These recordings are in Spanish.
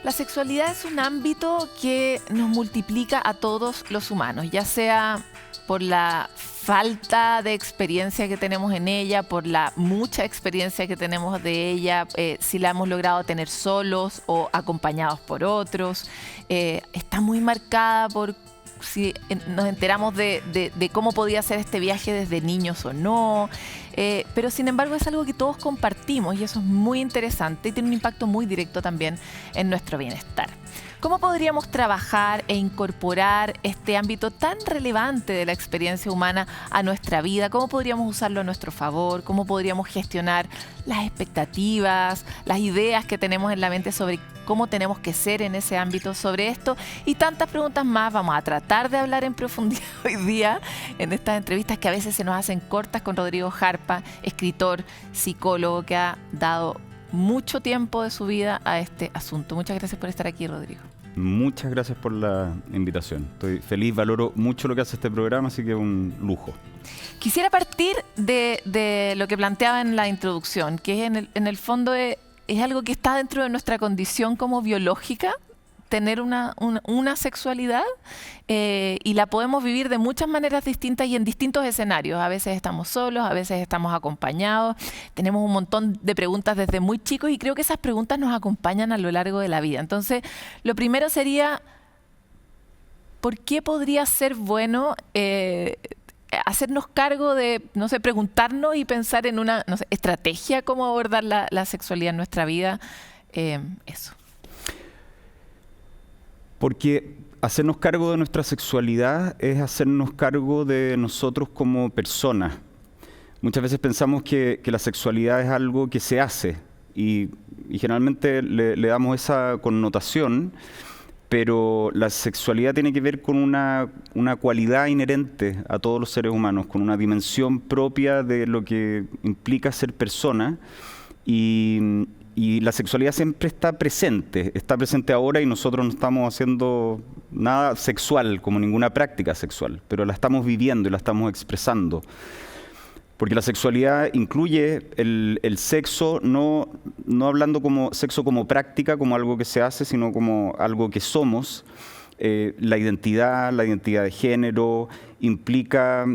La sexualidad es un ámbito que nos multiplica a todos los humanos, ya sea por la falta de experiencia que tenemos en ella, por la mucha experiencia que tenemos de ella, si la hemos logrado tener solos o acompañados por otros. Está muy marcada por si nos enteramos de cómo podía ser este viaje desde niños o no. Pero sin embargo es algo que todos compartimos y eso es muy interesante y tiene un impacto muy directo también en nuestro bienestar. ¿Cómo podríamos trabajar e incorporar este ámbito tan relevante de la experiencia humana a nuestra vida? ¿Cómo podríamos usarlo a nuestro favor? ¿Cómo podríamos gestionar las expectativas, las ideas que tenemos en la mente sobre cómo tenemos que ser en ese ámbito sobre esto? Y tantas preguntas más vamos a tratar de hablar en profundidad hoy día en estas entrevistas que a veces se nos hacen cortas con Rodrigo Jarpa, escritor, psicólogo que ha dado mucho tiempo de su vida a este asunto. Muchas gracias por estar aquí, Rodrigo. Muchas gracias por la invitación. Estoy feliz, valoro mucho lo que hace este programa, así que es un lujo. Quisiera partir de lo que planteaba en la introducción, que en el fondo es algo que está dentro de nuestra condición como biológica, tener una sexualidad y la podemos vivir de muchas maneras distintas y en distintos escenarios. A veces estamos solos, a veces estamos acompañados. Tenemos un montón de preguntas desde muy chicos y creo que esas preguntas nos acompañan a lo largo de la vida. Entonces, lo primero sería, ¿por qué podría ser bueno hacernos cargo de, no sé, preguntarnos y pensar en una, no sé, estrategia cómo abordar la sexualidad en nuestra vida? Eso. Porque hacernos cargo de nuestra sexualidad es hacernos cargo de nosotros como personas. Muchas veces pensamos que la sexualidad es algo que se hace y generalmente le damos esa connotación, pero la sexualidad tiene que ver con una cualidad inherente a todos los seres humanos, con una dimensión propia de lo que implica ser persona y la sexualidad siempre está presente ahora y nosotros no estamos haciendo nada sexual, como ninguna práctica sexual, pero la estamos viviendo y la estamos expresando. Porque la sexualidad incluye el sexo, no hablando como sexo como práctica, como algo que se hace, sino como algo que somos. La identidad de género, implica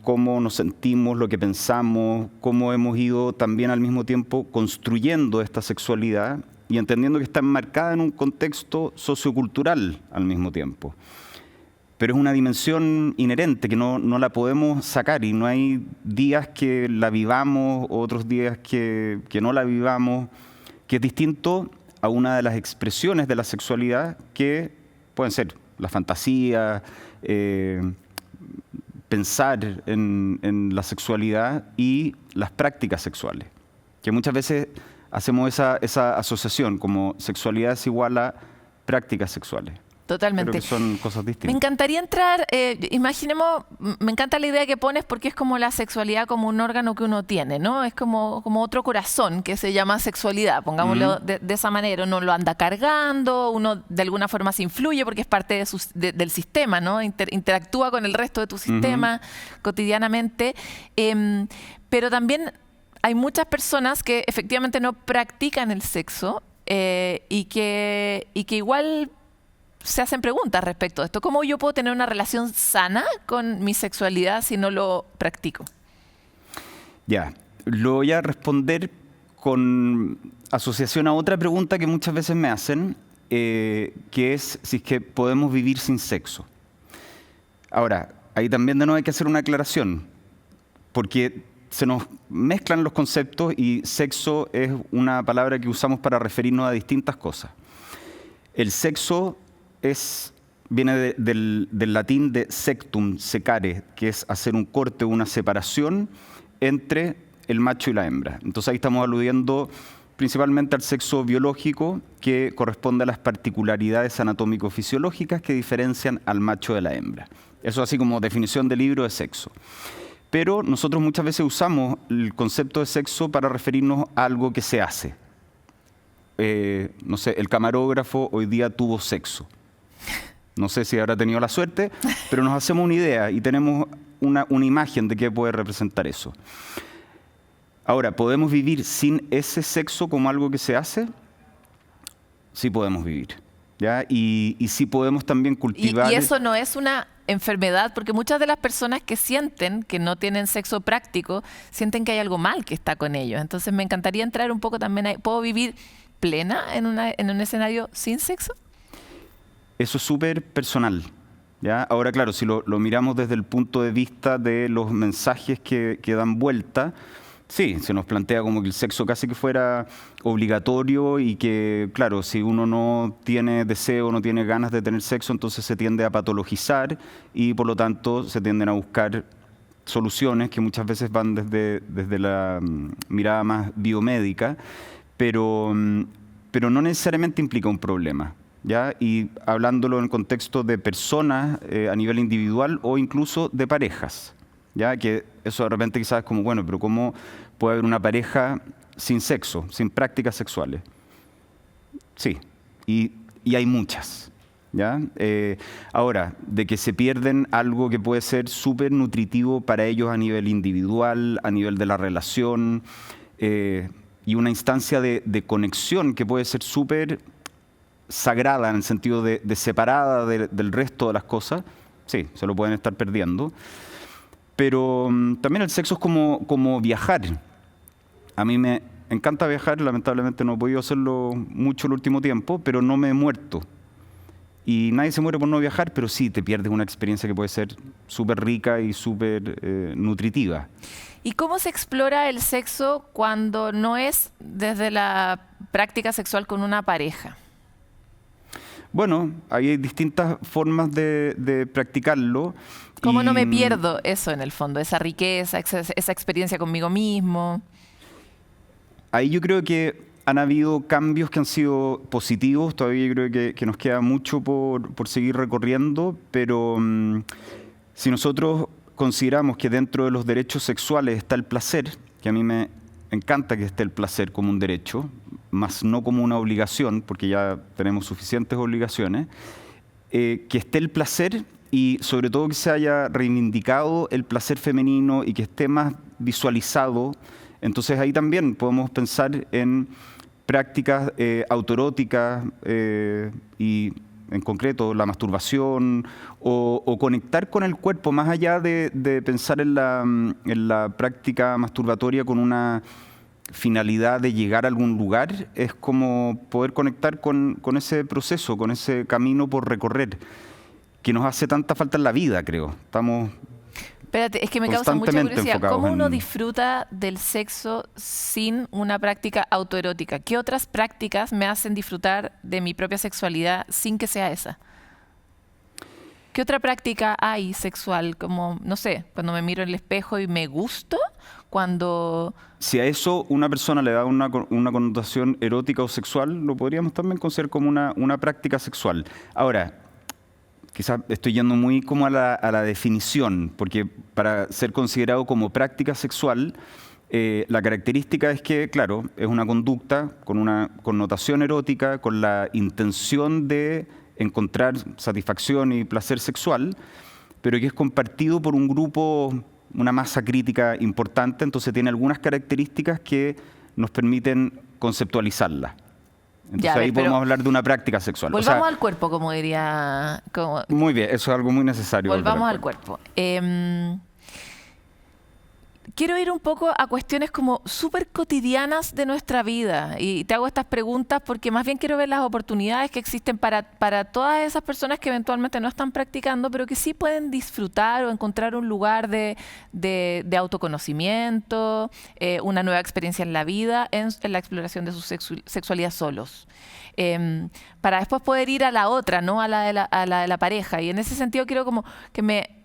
cómo nos sentimos, lo que pensamos, cómo hemos ido también al mismo tiempo construyendo esta sexualidad y entendiendo que está enmarcada en un contexto sociocultural al mismo tiempo. Pero es una dimensión inherente que no la podemos sacar y no hay días que la vivamos, otros días que no la vivamos, que es distinto a una de las expresiones de la sexualidad que pueden ser la fantasía, pensar en la sexualidad y las prácticas sexuales, que muchas veces hacemos esa asociación como sexualidad es igual a prácticas sexuales. Totalmente. Pero que son cosas distintas. Me encantaría entrar, imaginemos, me encanta la idea que pones porque es como la sexualidad como un órgano que uno tiene, ¿no? Es como otro corazón que se llama sexualidad, pongámoslo de esa manera. Uno lo anda cargando, uno de alguna forma se influye porque es parte del sistema, ¿no? Interactúa con el resto de tu sistema cotidianamente. Pero también hay muchas personas que efectivamente no practican el sexo y que igual se hacen preguntas respecto a esto. ¿Cómo yo puedo tener una relación sana con mi sexualidad si no lo practico? Ya, lo voy a responder con asociación a otra pregunta que muchas veces me hacen, que es si es que podemos vivir sin sexo. Ahora, ahí también de nuevo hay que hacer una aclaración, porque se nos mezclan los conceptos y sexo es una palabra que usamos para referirnos a distintas cosas. El sexo viene del latín de sectum, secare, que es hacer un corte o una separación entre el macho y la hembra. Entonces ahí estamos aludiendo principalmente al sexo biológico, que corresponde a las particularidades anatómico-fisiológicas que diferencian al macho de la hembra. Eso así como definición de libro de sexo. Pero nosotros muchas veces usamos el concepto de sexo para referirnos a algo que se hace. No sé, el camarógrafo hoy día tuvo sexo. No sé si habrá tenido la suerte, pero nos hacemos una idea y tenemos una imagen de qué puede representar eso. Ahora, ¿podemos vivir sin ese sexo como algo que se hace? sí podemos vivir, ¿ya? Y sí podemos también cultivar... Y eso no es una enfermedad, porque muchas de las personas que sienten que no tienen sexo práctico, sienten que hay algo mal que está con ellos. Entonces me encantaría entrar un poco también ahí. ¿Puedo vivir plena en un escenario sin sexo? Eso es súper personal, ¿ya? Ahora, claro, si lo miramos desde el punto de vista de los mensajes que dan vuelta, sí, se nos plantea como que el sexo casi que fuera obligatorio y que, claro, si uno no tiene deseo, no tiene ganas de tener sexo, entonces se tiende a patologizar y por lo tanto se tienden a buscar soluciones que muchas veces van desde la mirada más biomédica, pero no necesariamente implica un problema, ¿ya? Y hablándolo en contexto de personas a nivel individual o incluso de parejas, ¿ya? Que eso de repente quizás es como, bueno, pero ¿cómo puede haber una pareja sin sexo, sin prácticas sexuales? Sí, y hay muchas, ¿ya? Ahora, de que se pierden algo que puede ser súper nutritivo para ellos a nivel individual, a nivel de la relación, y una instancia de conexión que puede ser súper sagrada en el sentido de separada del resto de las cosas, sí, se lo pueden estar perdiendo. Pero también el sexo es como viajar. A mí me encanta viajar, lamentablemente no he podido hacerlo mucho el último tiempo, pero no me he muerto. Y nadie se muere por no viajar, pero sí te pierdes una experiencia que puede ser súper rica y súper nutritiva. ¿Y cómo se explora el sexo cuando no es desde la práctica sexual con una pareja? Bueno, hay distintas formas de practicarlo. ¿Cómo no me pierdo eso en el fondo, esa riqueza, esa experiencia conmigo mismo? Ahí yo creo que han habido cambios que han sido positivos, todavía yo creo que nos queda mucho por seguir recorriendo, pero si nosotros consideramos que dentro de los derechos sexuales está el placer, que a mí me encanta que esté el placer como un derecho, más no como una obligación, porque ya tenemos suficientes obligaciones, que esté el placer y sobre todo que se haya reivindicado el placer femenino y que esté más visualizado. Entonces ahí también podemos pensar en prácticas autoeróticas y en concreto la masturbación o conectar con el cuerpo más allá de pensar en la práctica masturbatoria con una finalidad de llegar a algún lugar, es como poder conectar con ese proceso, con ese camino por recorrer, que nos hace tanta falta en la vida, creo. Estamos Espérate, es que me causa mucha constantemente curiosidad. enfocados ¿Cómo uno en... disfruta del sexo sin una práctica autoerótica? ¿Qué otras prácticas me hacen disfrutar de mi propia sexualidad sin que sea esa? ¿Qué otra práctica hay sexual? Como, no sé, cuando me miro en el espejo y me gusto, cuando... Si a eso una persona le da una connotación erótica o sexual, lo podríamos también considerar como una práctica sexual. Ahora, quizás estoy yendo muy como a la definición, porque para ser considerado como práctica sexual, la característica es que, claro, es una conducta con una connotación erótica, con la intención de encontrar satisfacción y placer sexual, pero que es compartido por un grupo, una masa crítica importante, entonces tiene algunas características que nos permiten conceptualizarla. Entonces Ya, ahí podemos hablar de una práctica sexual. Volvamos al cuerpo, como diría... Muy bien, eso es algo muy necesario. Volvamos al cuerpo. Quiero ir un poco a cuestiones como súper cotidianas de nuestra vida. Y te hago estas preguntas porque más bien quiero ver las oportunidades que existen para todas esas personas que eventualmente no están practicando, pero que sí pueden disfrutar o encontrar un lugar de autoconocimiento, una nueva experiencia en la vida, en la exploración de su sexualidad solos. Para después poder ir a la otra, ¿no? A la de la pareja. Y en ese sentido quiero como que me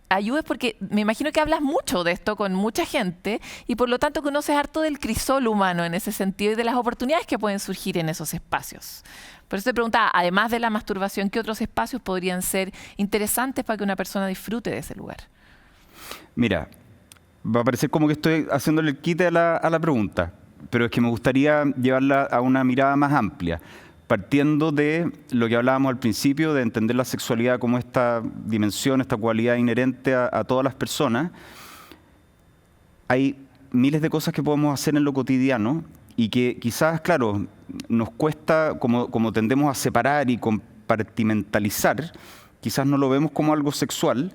ayudes porque me imagino que hablas mucho de esto con mucha gente y por lo tanto conoces harto del crisol humano en ese sentido y de las oportunidades que pueden surgir en esos espacios. Por eso te preguntaba, además de la masturbación, ¿qué otros espacios podrían ser interesantes para que una persona disfrute de ese lugar? Mira, va a parecer como que estoy haciéndole el quite a la pregunta, pero es que me gustaría llevarla a una mirada más amplia. Partiendo de lo que hablábamos al principio, de entender la sexualidad como esta dimensión, esta cualidad inherente a todas las personas, hay miles de cosas que podemos hacer en lo cotidiano y que quizás, claro, nos cuesta, como tendemos a separar y compartimentalizar, quizás no lo vemos como algo sexual,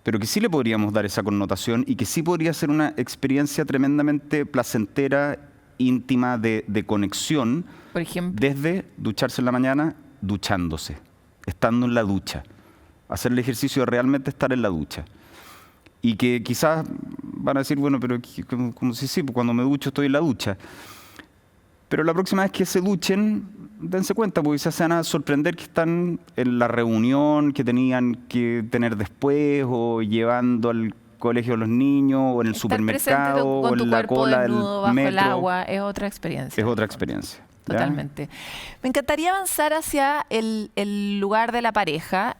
pero que sí le podríamos dar esa connotación y que sí podría ser una experiencia tremendamente placentera, íntima, de conexión, Por ejemplo, desde ducharse en la mañana, duchándose, estando en la ducha, hacer el ejercicio de realmente estar en la ducha. Y que quizás van a decir, bueno, pero como si sí, cuando me ducho estoy en la ducha. Pero la próxima vez que se duchen, dense cuenta, porque quizás se van a sorprender que están en la reunión que tenían que tener después, o llevando al colegio a los niños, o en el estar presente supermercado, o con tu en la cuerpo cola del desnudo bajo metro. el agua es otra experiencia. Es otra experiencia. ¿Ya? Totalmente. Me encantaría avanzar hacia el lugar de la pareja.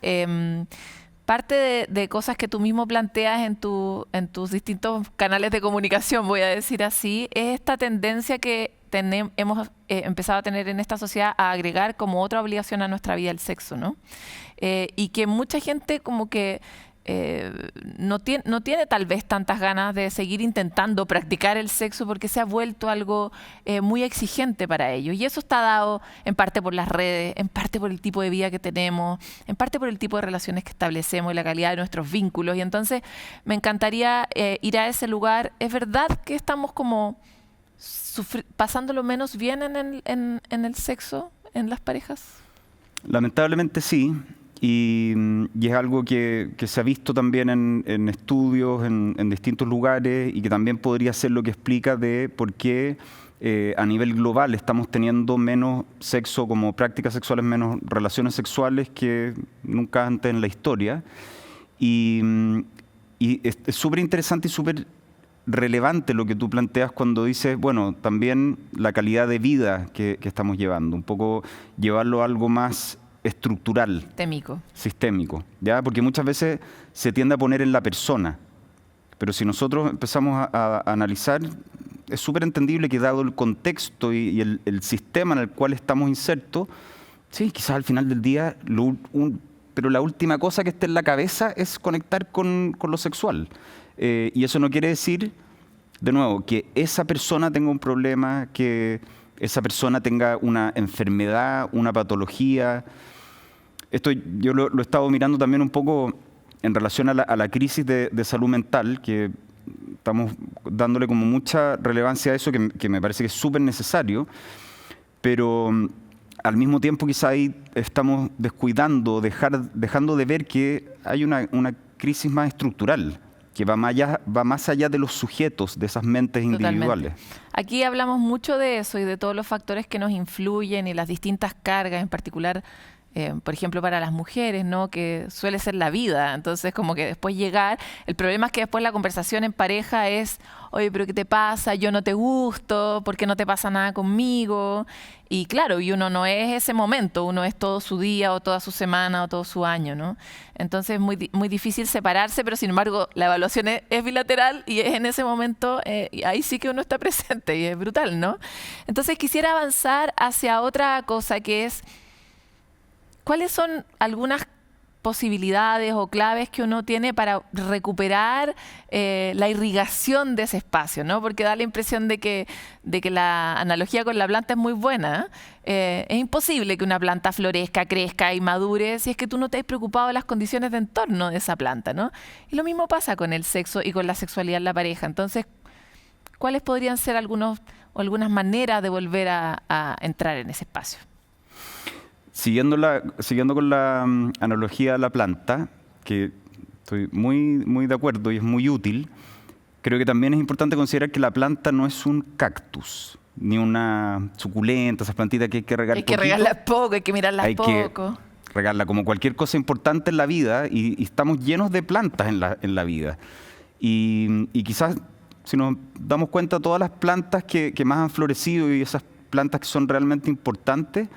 Parte de cosas que tú mismo planteas en tus distintos canales de comunicación, voy a decir así, es esta tendencia que hemos empezado a tener en esta sociedad a agregar como otra obligación a nuestra vida el sexo, ¿no? Y que mucha gente como que no tiene tal vez tantas ganas de seguir intentando practicar el sexo porque se ha vuelto algo muy exigente para ellos. Y eso está dado en parte por las redes, en parte por el tipo de vida que tenemos, en parte por el tipo de relaciones que establecemos y la calidad de nuestros vínculos. Y entonces me encantaría ir a ese lugar. ¿Es verdad que estamos como pasándolo menos bien en el sexo, en las parejas? Lamentablemente sí. Y es algo que se ha visto también en estudios, en distintos lugares, y que también podría ser lo que explica de por qué a nivel global estamos teniendo menos sexo como prácticas sexuales, menos relaciones sexuales que nunca antes en la historia. Y es súper interesante y súper relevante lo que tú planteas cuando dices, bueno, también la calidad de vida que estamos llevando, un poco llevarlo a algo más estructural, sistémico, ¿ya? Porque muchas veces se tiende a poner en la persona, pero si nosotros empezamos a analizar, es súper entendible que dado el contexto y el sistema en el cual estamos insertos, sí, quizás al final del día, pero la última cosa que esté en la cabeza es conectar con lo sexual. Y eso no quiere decir, de nuevo, que esa persona tenga un problema, que esa persona tenga una enfermedad, una patología. Esto yo lo he estado mirando también un poco en relación a la crisis de salud mental, que estamos dándole como mucha relevancia a eso, que me parece que es súper necesario, pero al mismo tiempo quizá ahí estamos descuidando, dejando de ver que hay una crisis más estructural, que va más allá de los sujetos, de esas mentes individuales. Aquí hablamos mucho de eso y de todos los factores que nos influyen y las distintas cargas, en particular, por ejemplo, para las mujeres, ¿no? Que suele ser la vida. Entonces, como que después llegar, el problema es que después la conversación en pareja es, oye, pero ¿qué te pasa? Yo no te gusto, ¿por qué no te pasa nada conmigo? Y claro, y uno no es ese momento, uno es todo su día o toda su semana o todo su año, ¿no? Entonces es muy difícil separarse, pero sin embargo la evaluación es bilateral y es en ese momento, y ahí sí que uno está presente y es brutal, ¿no? Entonces quisiera avanzar hacia otra cosa que es, ¿cuáles son algunas posibilidades o claves que uno tiene para recuperar la irrigación de ese espacio, ¿no? Porque da la impresión de que la analogía con la planta es muy buena. Es imposible que una planta florezca, crezca y madure si es que tú no te has preocupado de las condiciones de entorno de esa planta, ¿no? Y lo mismo pasa con el sexo y con la sexualidad en la pareja. Entonces, ¿cuáles podrían ser algunas maneras de volver a entrar en ese espacio? Siguiendo con la analogía de la planta, que estoy muy de acuerdo y es muy útil, creo que también es importante considerar que la planta no es un cactus, ni una suculenta, esas plantitas que hay que regar. Hay que regarlas poco, hay que mirarlas poco. Hay que regarla como cualquier cosa importante en la vida, y estamos llenos de plantas en la vida. Y quizás, si nos damos cuenta, todas las plantas que más han florecido y esas plantas que son realmente importantes,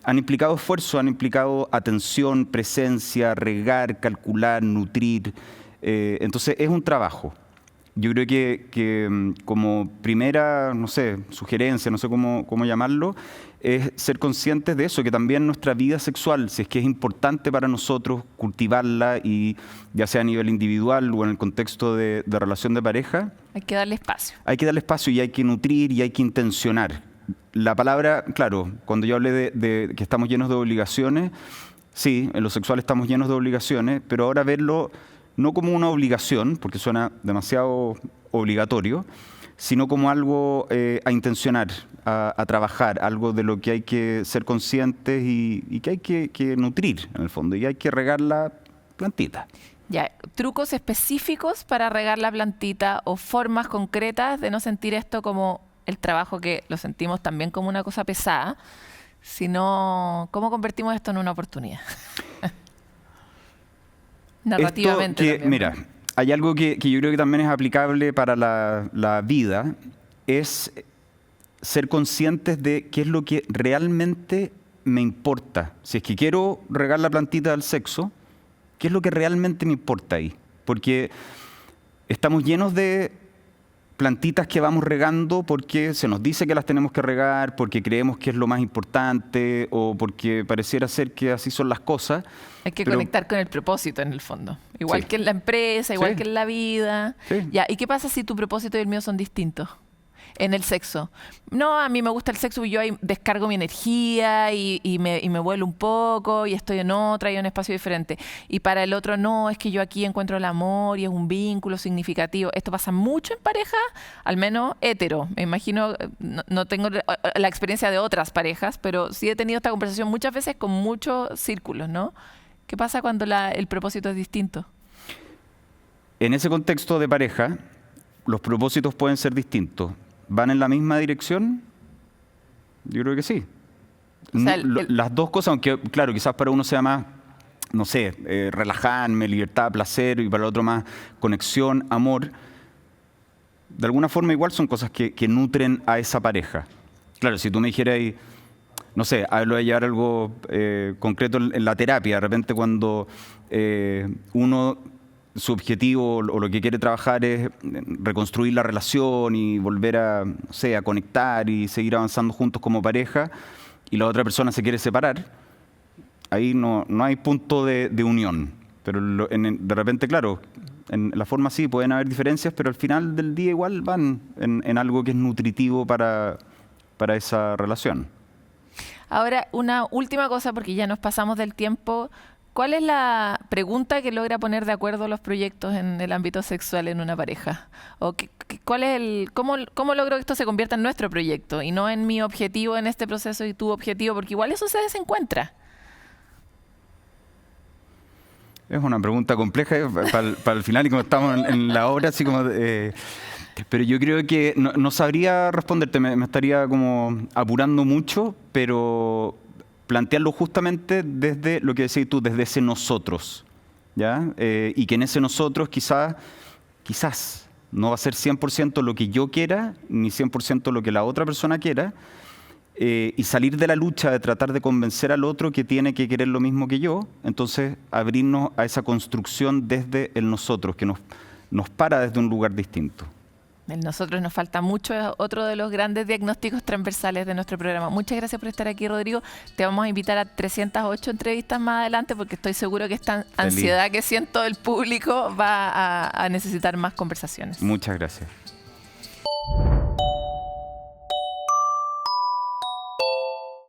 han implicado esfuerzo, han implicado atención, presencia, regar, calcular, nutrir. Entonces es un trabajo. Yo creo que como primera, no sé, sugerencia, no sé cómo llamarlo, es ser conscientes de eso, que también nuestra vida sexual, si es que es importante para nosotros cultivarla, y ya sea a nivel individual o en el contexto de relación de pareja, hay que darle espacio. Hay que darle espacio y hay que nutrir y hay que intencionar. La palabra, claro, cuando yo hablé de que estamos llenos de obligaciones, sí, en lo sexual estamos llenos de obligaciones, pero ahora verlo no como una obligación, porque suena demasiado obligatorio, sino como algo a intencionar, a trabajar, algo de lo que hay que ser conscientes y que hay que nutrir, en el fondo, y hay que regar la plantita. Ya, trucos específicos para regar la plantita o formas concretas de no sentir esto como el trabajo, que lo sentimos también como una cosa pesada, sino cómo convertimos esto en una oportunidad. Narrativamente. Esto también. mira, hay algo que yo creo que también es aplicable para la vida, es ser conscientes de qué es lo que realmente me importa. Si es que quiero regar la plantita del sexo, ¿qué es lo que realmente me importa ahí? Porque estamos llenos de plantitas que vamos regando porque se nos dice que las tenemos que regar, porque creemos que es lo más importante o porque pareciera ser que así son las cosas. Hay que conectar con el propósito en el fondo. Igual Sí. que en la empresa, igual Sí. que en la vida. Sí. Ya, ¿y qué pasa si tu propósito y el mío son distintos? En el sexo. No, a mí me gusta el sexo y yo ahí descargo mi energía y me vuelo un poco y estoy en otra y en un espacio diferente. Y para el otro, no, es que yo aquí encuentro el amor y es un vínculo significativo. Esto pasa mucho en pareja, al menos hetero. Me imagino, no tengo la experiencia de otras parejas, pero sí he tenido esta conversación muchas veces con muchos círculos, ¿no? ¿Qué pasa cuando el propósito es distinto? En ese contexto de pareja, los propósitos pueden ser distintos. ¿Van en la misma dirección? Yo creo que sí. O sea, Las dos cosas, aunque claro, quizás para uno sea más, no sé, relajarme, libertad, placer, y para el otro más conexión, amor, de alguna forma igual son cosas que nutren a esa pareja. Claro, si tú me dijeras, no sé, hablo de llevar algo concreto en la terapia, de repente cuando uno, su objetivo o lo que quiere trabajar es reconstruir la relación y volver a, no sé, a conectar y seguir avanzando juntos como pareja, y la otra persona se quiere separar, ahí no hay punto de unión. Pero de repente, claro, en la forma sí pueden haber diferencias, pero al final del día igual van en algo que es nutritivo para esa relación. Ahora, una última cosa, porque ya nos pasamos del tiempo. ¿Cuál es la pregunta que logra poner de acuerdo los proyectos en el ámbito sexual en una pareja? ¿O cuál es cómo logro que esto se convierta en nuestro proyecto y no en mi objetivo en este proceso y tu objetivo? Porque igual eso se desencuentra. Es una pregunta compleja para el final y como estamos en la obra, así como... pero yo creo que no sabría responderte, me estaría como apurando mucho, pero plantearlo justamente desde lo que decís tú, desde ese nosotros, ¿ya? Y que en ese nosotros quizás no va a ser 100% lo que yo quiera, ni 100% lo que la otra persona quiera, y salir de la lucha de tratar de convencer al otro que tiene que querer lo mismo que yo, entonces abrirnos a esa construcción desde el nosotros, que nos para desde un lugar distinto. En nosotros nos falta mucho, es otro de los grandes diagnósticos transversales de nuestro programa. Muchas gracias por estar aquí, Rodrigo. Te vamos a invitar a 308 entrevistas más adelante porque estoy seguro que esta ansiedad que siento del público va a necesitar más conversaciones. Muchas gracias.